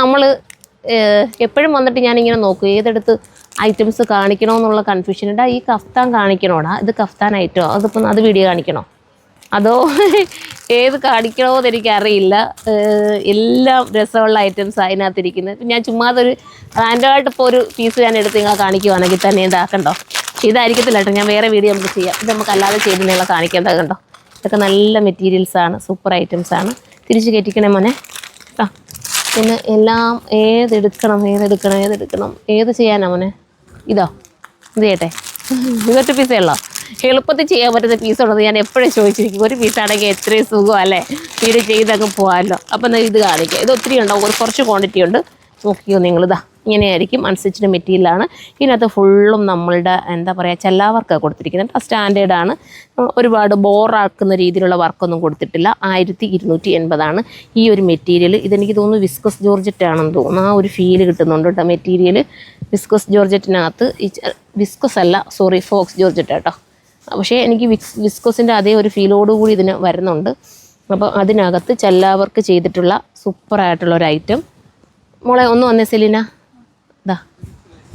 നമ്മൾ എപ്പോഴും വന്നിട്ട് ഞാനിങ്ങനെ നോക്കും ഏതെടുത്ത് ഐറ്റംസ് കാണിക്കണമെന്നുള്ള കൺഫ്യൂഷൻ ഉണ്ട്. ഈ കഫ്താൻ കാണിക്കണോടാ, ഇത് കഫ്താൻ ഐറ്റമോ, അതിപ്പം അത് വീഡിയോ കാണിക്കണോ, അതോ ഏത് കാണിക്കണമെന്ന് എനിക്കറിയില്ല. എല്ലാം രസമുള്ള ഐറ്റംസ് അതിനകത്തിരിക്കുന്നത്. ഞാൻ ചുമ്മാതൊരു റാൻഡമായിട്ട് ഇപ്പോൾ ഒരു പീസ് ഞാൻ എടുത്ത് നിങ്ങളെ കാണിക്കുവാണെങ്കിൽ തന്നെ ഇതാക്കണ്ടോ, ഇതായിരിക്കത്തില്ല കേട്ടോ, ഞാൻ വേറെ വീഡിയോ നമുക്ക് ചെയ്യാം. ഇത് നമുക്ക് അല്ലാതെ ചെയ്ത് നിങ്ങളെ കാണിക്കേണ്ടത് കണ്ടോ. ഇതൊക്കെ നല്ല മെറ്റീരിയൽസാണ്, സൂപ്പർ ഐറ്റംസാണ്. തിരിച്ച് കയറ്റിക്കണേ മോനെ. ആ പിന്നെ എല്ലാം ഏതെടുക്കണം ഏത് ചെയ്യാനാ മോനെ? ഇത് ചെയ്യട്ടെ, ഇതൊറ്റ പീസേ ഉള്ളോ? എളുപ്പത്തിൽ ചെയ്യാൻ പറ്റുന്ന പീസുള്ളത് ഞാൻ എപ്പോഴും ചോദിച്ചിരിക്കും. ഒരു പീസാണെങ്കിൽ എത്രയും സുഖം അല്ലേ, വീട് ചെയ്തങ്ങ് പോകാമല്ലോ. അപ്പം ഇത് കാണിക്കുക. ഇത് ഒത്തിരി ഉണ്ടാവും, കുറച്ച് ക്വാണ്ടിറ്റി ഉണ്ട്. നോക്കിയോ നിങ്ങളിതാ, ഇങ്ങനെയായിരിക്കും. അൺസ്റ്റിച്ച്ഡ് മെറ്റീരിയലാണ്. ഇതിനകത്ത് ഫുള്ളും നമ്മളുടെ എന്താ പറയുക, ചെല്ലാവർക്കാണ് കൊടുത്തിരിക്കുന്നത്. സ്റ്റാൻഡേർഡാണ്. ഒരുപാട് ബോറാക്കുന്ന രീതിയിലുള്ള വർക്കൊന്നും കൊടുത്തിട്ടില്ല. 1280 ഈ ഒരു മെറ്റീരിയൽ. ഇതെനിക്ക് തോന്നുന്നു വിസ്കോസ് ജോർജറ്റ് ആണെന്ന് തോന്നുന്നു. ആ ഒരു ഫീല് കിട്ടുന്നുണ്ട് കേട്ടോ മെറ്റീരിയൽ. വിസ്കോസ് ജോർജറ്റിനകത്ത് വിസ്കോസ് അല്ല, സോറി, ഫോക്സ് ജോർജറ്റ് കേട്ടോ. പക്ഷേ എനിക്ക് വിസ്കോസിൻ്റെ അതേ ഒരു ഫീലോടുകൂടി ഇതിന് വരുന്നുണ്ട്. അപ്പോൾ അതിനകത്ത് ചെല്ലാവർക്ക് ചെയ്തിട്ടുള്ള സൂപ്പറായിട്ടുള്ള ഒരു ഐറ്റം. മോളെ ഒന്ന് വന്നേ സെലീന, ഇതാ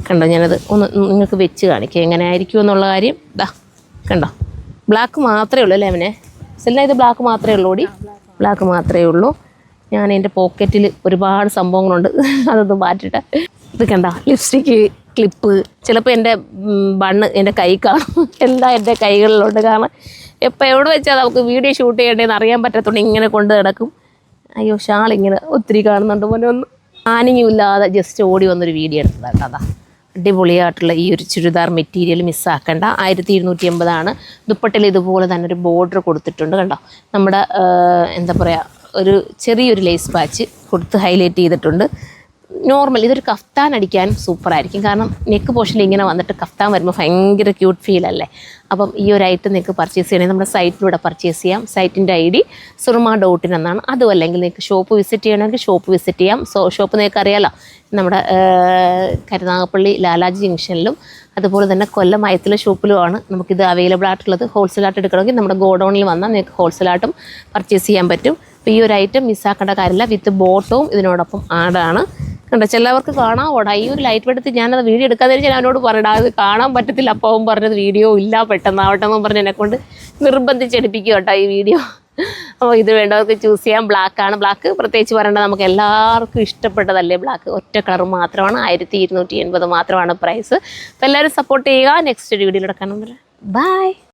കണ്ടോ, ഞാനത് ഒന്ന് നിങ്ങൾക്ക് വെച്ച് കാണിക്കുക എങ്ങനെ ആയിരിക്കും എന്നുള്ള കാര്യം. ഇതാ കണ്ടോ, ബ്ലാക്ക് മാത്രമേ ഉള്ളൂ അല്ലേ അവനെ? സെലീന ഇത് ബ്ലാക്ക് മാത്രമേ ഉള്ളൂ ഓടി, ബ്ലാക്ക് മാത്രമേ ഉള്ളൂ. ഞാൻ എൻ്റെ പോക്കറ്റിൽ ഒരുപാട് സംഭവങ്ങളുണ്ട്, അതൊന്ന് മാറ്റിയിട്ട്. ഇത് കണ്ടോ, ലിപ്സ്റ്റിക്ക്, ക്ലിപ്പ്, ചിലപ്പോൾ എൻ്റെ ബണ്ണ് എൻ്റെ കൈ കാണും. എല്ലാം എൻ്റെ കൈകളിലുണ്ട്. കാരണം എപ്പോൾ എവിടെ വെച്ചാൽ നമുക്ക് വീഡിയോ ഷൂട്ട് ചെയ്യേണ്ടതെന്ന് അറിയാൻ പറ്റത്തുണ്ട്. ഇങ്ങനെ കൊണ്ട് കിടക്കും. അയ്യോ ഷാളിങ്ങനെ ഒത്തിരി കാണുന്നുണ്ട് മോനെ. ഒന്ന് ആനിങ്ങും ഇല്ലാതെ ജസ്റ്റ് ഓടി വന്നൊരു വീഡിയോ എടുത്തതാണ്. അതാ അടിപൊളിയായിട്ടുള്ള ഈ ഒരു ചുരിദാർ മെറ്റീരിയൽ മിസ്സാക്കണ്ട. 1280 ദുപ്പട്ടയിൽ ഇതുപോലെ തന്നെ ഒരു ബോർഡർ കൊടുത്തിട്ടുണ്ട് കണ്ടോ. നമ്മുടെ എന്താ പറയുക, ഒരു ചെറിയൊരു ലേസ് പാച്ച് കൊടുത്ത് ഹൈലൈറ്റ് ചെയ്തിട്ടുണ്ട്. നോർമൽ ഇതൊരു കഫ്താൻ അടിക്കാൻ സൂപ്പറായിരിക്കും. കാരണം നെക്ക് പോർഷനിൽ ഇങ്ങനെ വന്നിട്ട് കഫ്താൻ വരുമ്പോൾ ഭയങ്കര ക്യൂട്ട് ഫീൽ അല്ലേ. അപ്പം ഈ ഒരു ഐറ്റം നിങ്ങൾക്ക് പർച്ചേസ് ചെയ്യണമെങ്കിൽ നമ്മുടെ സൈറ്റിലൂടെ പർച്ചേസ് ചെയ്യാം. സൈറ്റിൻ്റെ ID surma.in എന്നാണ്. അതും അല്ലെങ്കിൽ നിങ്ങൾക്ക് ഷോപ്പ് വിസിറ്റ് ചെയ്യണമെങ്കിൽ ഷോപ്പ് വിസിറ്റ് ചെയ്യാം. ഷോപ്പ് നിങ്ങൾക്ക് അറിയാമല്ലോ, നമ്മുടെ കരുനാഗപ്പള്ളി ലാലാജി ജംഗ്ഷനിലും അതുപോലെ തന്നെ കൊല്ലം അയത്തിലെ ഷോപ്പിലുമാണ് നമുക്കിത് അവൈലബിൾ ആയിട്ടുള്ളത്. ഹോൾസെയിലായിട്ട് എടുക്കണമെങ്കിൽ നമ്മുടെ ഗോഡൗണിൽ വന്നാൽ നിങ്ങൾക്ക് ഹോൾസെയിലായിട്ടും പർച്ചേസ് ചെയ്യാൻ പറ്റും. അപ്പോൾ ഈ ഒരു ഐറ്റം മിസ്സാക്കേണ്ട കാര്യമില്ല. വിത്ത് ബോട്ടവും ഇതിനോടൊപ്പം ആഡാണ് കണ്ടോ. ചിലവർക്ക് കാണാൻ ഓടാ ഈ ഒരു ലൈറ്റ് വെടുത്ത് ഞാനത് വീഡിയോ എടുക്കാതെ ഞാൻ അവനോട് പറഞ്ഞാൽ അത് കാണാൻ പറ്റത്തില്ല. അപ്പോൾ അവൻ പറഞ്ഞത് വീഡിയോ ഇല്ല പെട്ടെന്നാവട്ടെ എന്ന് പറഞ്ഞ് എന്നെക്കൊണ്ട് നിർബന്ധിച്ചെടുപ്പിക്കും കേട്ടോ ഈ വീഡിയോ. അപ്പോൾ ഇത് വേണ്ടവർക്ക് ചൂസ് ചെയ്യാം. ബ്ലാക്കാണ്. ബ്ലാക്ക് പ്രത്യേകിച്ച് പറയേണ്ടത്, നമുക്ക് എല്ലാവർക്കും ഇഷ്ടപ്പെട്ടതല്ലേ ബ്ലാക്ക്. ഒറ്റ കളർ മാത്രമാണ്, 1280 മാത്രമാണ് പ്രൈസ്. അപ്പോൾ എല്ലാവരും സപ്പോർട്ട് ചെയ്യുക. നെക്സ്റ്റ് വീഡിയോയിലൂടെ കാണാൻ. ബൈ.